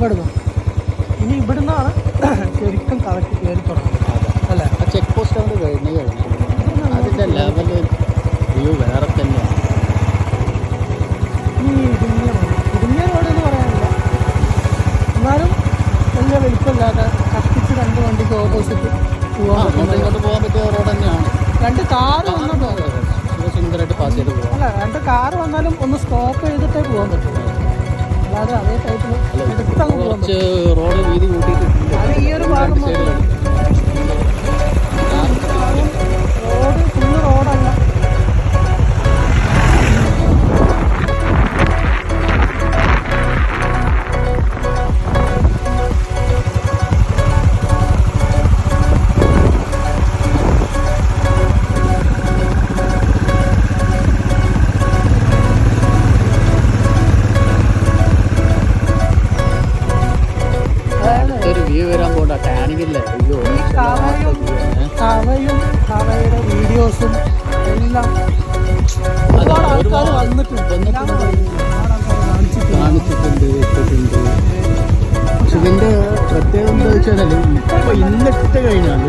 ഇവിടുന്ന് ഇനി ഇവിടുന്നാണ് ശരിക്കും കറക്റ്റ് കയറി തുടങ്ങുന്നത് അല്ലേ? ആ ചെക്ക് പോസ്റ്റ് അവിടെ കഴിഞ്ഞു അതിൻ്റെ ലെവല് വ്യൂ വേറെ തന്നെയാണ്. ഈ ഇടുങ്ങിയ റോഡ് എന്ന് പറയാനില്ല, എന്നാലും വലിയ വലിപ്പമില്ലാതെ കഷ്ടിച്ച് 2 വണ്ടിക്ക് ഓപ്പോസിറ്റ് പോകാൻ ഇങ്ങോട്ട് പോകാൻ പറ്റിയ റോഡ് തന്നെയാണ്. 2 കാറ് വന്നിട്ട് സുന്ദരമായിട്ട് പാസ് ചെയ്ത് പോകാം. അല്ല 2 കാറ് വന്നാലും ഒന്ന് സ്റ്റോപ്പ് ചെയ്തിട്ടേ പോകാൻ പറ്റും, അല്ലാതെ അതേ ടൈപ്പിൽ എടുത്തങ്ങ് പോകാൻ കുറച്ച് റോഡ് വീതി കൂട്ടിയിട്ടുണ്ട്. അത് ഈ ഒരു ഭാഗം റോഡ് ഫുള്ള് റോഡല്ല. ഒരു വ്യൂ വരാൻ പോകണ്ട ടാനിങ്ങില്ലേ. അയ്യോ കവയുടെ വീഡിയോസും എല്ലാം ഒരുപാട് ആൾക്കാർ വന്നിട്ടുണ്ട്, കാണിച്ചിട്ടുണ്ട്, ഇട്ടിട്ടുണ്ട്. പക്ഷെ ഇതിൻ്റെ പ്രത്യേകത എന്താ വെച്ചാൽ ഇപ്പൊ ഇന്നിട്ട് കഴിഞ്ഞാൽ